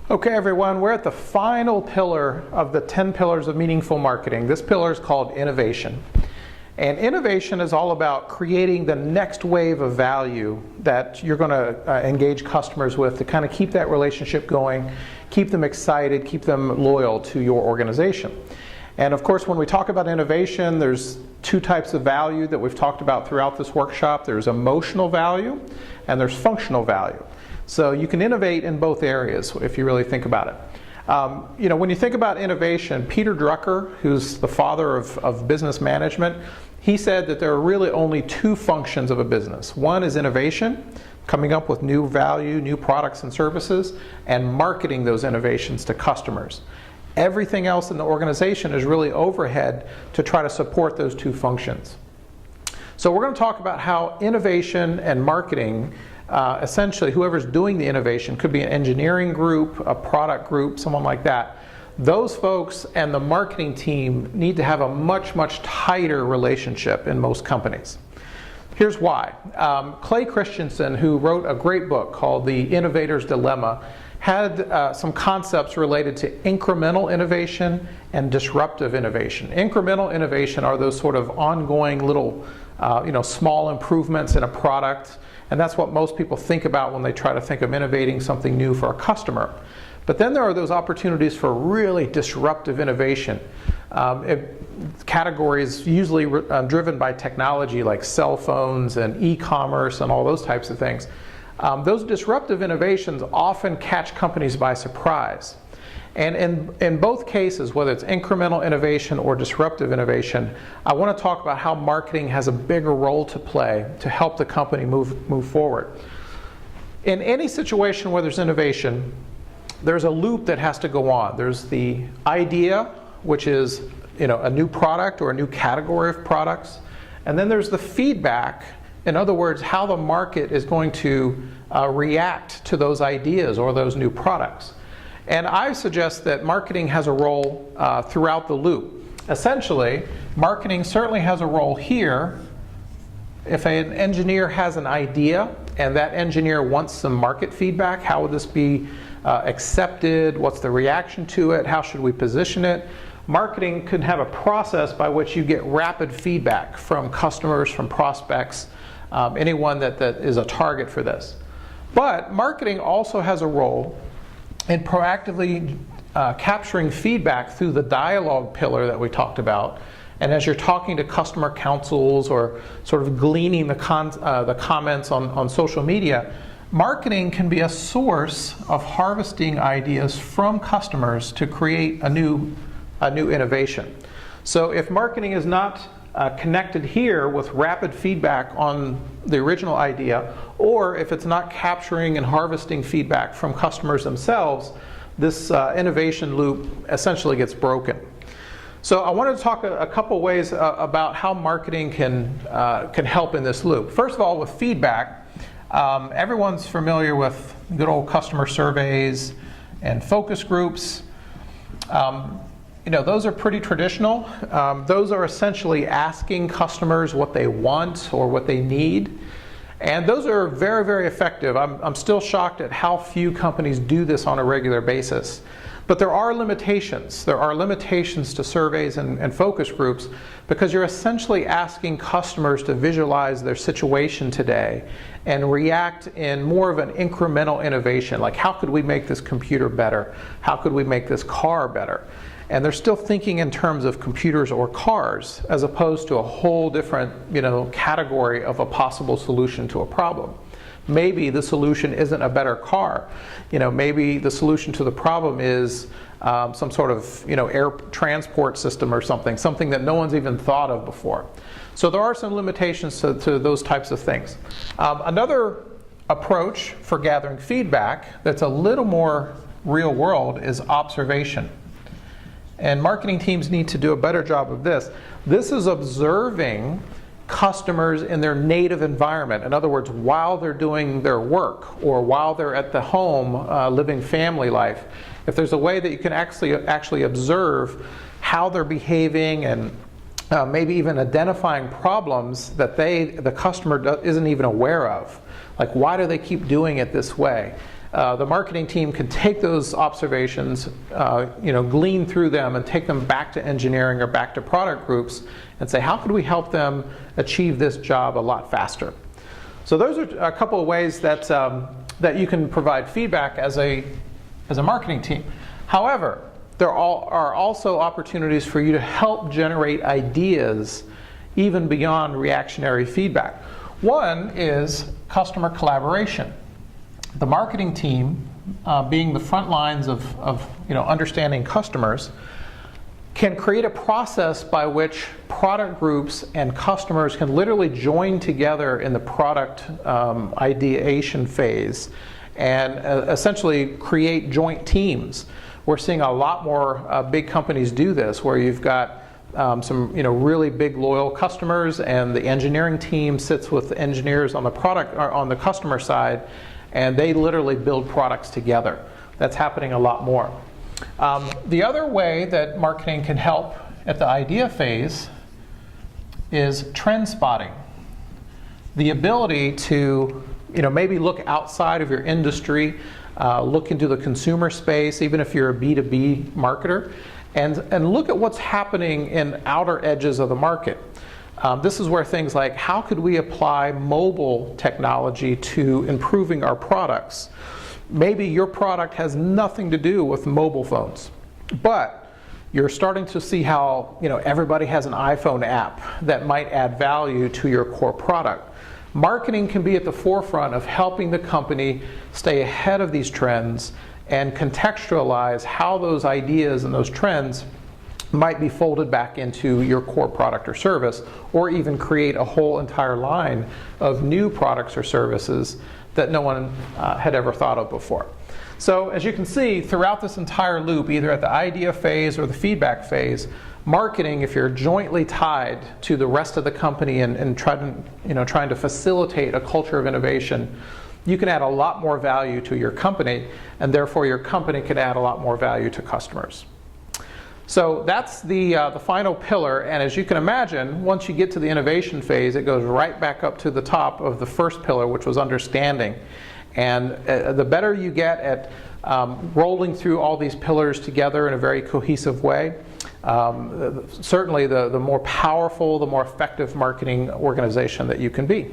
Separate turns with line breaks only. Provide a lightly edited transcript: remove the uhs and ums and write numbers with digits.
Okay, everyone, we're at the final pillar of the 10 pillars of meaningful marketing. This pillar is called innovation. And innovation is all about creating the next wave of value that you're going to engage customers with to kind of keep that relationship going, keep them excited, keep them loyal to your organization. And of course, when we talk about innovation, there's two types of value that we've talked about throughout this workshop. There's emotional value and there's functional value. So you can innovate in both areas if you really think about it. When you think about innovation, Peter Drucker, who's the father of business management, he said that there are really only two functions of a business. One is innovation, coming up with new value, new products and services, and marketing those innovations to customers. Everything else in the organization is really overhead to try to support those two functions. So we're going to talk about how innovation and marketing, essentially whoever's doing the innovation, could be an engineering group, a product group, someone like that. Those folks and the marketing team need to have a much, much tighter relationship in most companies. Here's why. Clay Christensen, who wrote a great book called The Innovator's Dilemma, had some concepts related to incremental innovation and disruptive innovation. Incremental innovation are those sort of ongoing little, small improvements in a product, and that's what most people think about when they try to think of innovating something new for a customer. But then there are those opportunities for really disruptive innovation. Categories usually driven by technology like cell phones and e-commerce and all those types of things. Those disruptive innovations often catch companies by surprise. And in both cases, whether it's incremental innovation or disruptive innovation, I want to talk about how marketing has a bigger role to play to help the company move forward. In any situation where there's innovation, there's a loop that has to go on. There's the idea, which is a new product or a new category of products. And then there's the feedback. In other words, how the market is going to react to those ideas or those new products. And I suggest that marketing has a role throughout the loop. Essentially, marketing certainly has a role here. If an engineer has an idea and that engineer wants some market feedback, how would this be accepted? What's the reaction to it? How should we position it? Marketing could have a process by which you get rapid feedback from customers, from prospects, anyone that is a target for this. But marketing also has a role in proactively capturing feedback through the dialogue pillar that we talked about. And as you're talking to customer councils or sort of gleaning the comments on social media, marketing can be a source of harvesting ideas from customers to create a new innovation. So if marketing is not connected here with rapid feedback on the original idea, or if it's not capturing and harvesting feedback from customers themselves, this innovation loop essentially gets broken. So I wanted to talk a couple ways about how marketing can help in this loop. First of all, with feedback, everyone's familiar with good old customer surveys and focus groups. Those are pretty traditional. Those are essentially asking customers what they want or what they need. And those are very, very effective. I'm still shocked at how few companies do this on a regular basis. But there are limitations. There are limitations to surveys and focus groups because you're essentially asking customers to visualize their situation today and react in more of an incremental innovation. Like, how could we make this computer better? How could we make this car better? And they're still thinking in terms of computers or cars as opposed to a whole different, category of a possible solution to a problem. Maybe the solution isn't a better car. Maybe the solution to the problem is some sort of, air transport system or something that no one's even thought of before. So there are some limitations to those types of things. Another approach for gathering feedback that's a little more real world is observation. And marketing teams need to do a better job of this. This is observing customers in their native environment. In other words, while they're doing their work or while they're at the home living family life. If there's a way that you can actually observe how they're behaving and maybe even identifying problems that the customer isn't even aware of. Like, why do they keep doing it this way? The marketing team can take those observations, glean through them and take them back to engineering or back to product groups and say, how could we help them achieve this job a lot faster? So those are a couple of ways that, that you can provide feedback as a marketing team. However, there are also opportunities for you to help generate ideas even beyond reactionary feedback. One is customer collaboration. The marketing team, being the front lines of understanding customers, can create a process by which product groups and customers can literally join together in the product ideation phase and essentially create joint teams. We're seeing a lot more big companies do this, where you've got some really big loyal customers, and the engineering team sits with engineers on the product or on the customer side, and they literally build products together. That's happening a lot more. The other way that marketing can help at the idea phase is trend spotting. The ability to maybe look outside of your industry, look into the consumer space, even if you're a B2B marketer, and look at what's happening in outer edges of the market. This is where things like, how could we apply mobile technology to improving our products? Maybe your product has nothing to do with mobile phones, but you're starting to see how everybody has an iPhone app that might add value to your core product. Marketing can be at the forefront of helping the company stay ahead of these trends and contextualize how those ideas and those trends might be folded back into your core product or service, or even create a whole entire line of new products or services that no one had ever thought of before. So as you can see, throughout this entire loop, either at the idea phase or the feedback phase, marketing, if you're jointly tied to the rest of the company and trying to facilitate a culture of innovation, you can add a lot more value to your company, and therefore your company can add a lot more value to customers. So that's the final pillar, and as you can imagine, once you get to the innovation phase, it goes right back up to the top of the first pillar, which was understanding. And the better you get at rolling through all these pillars together in a very cohesive way, certainly the more powerful, the more effective marketing organization that you can be.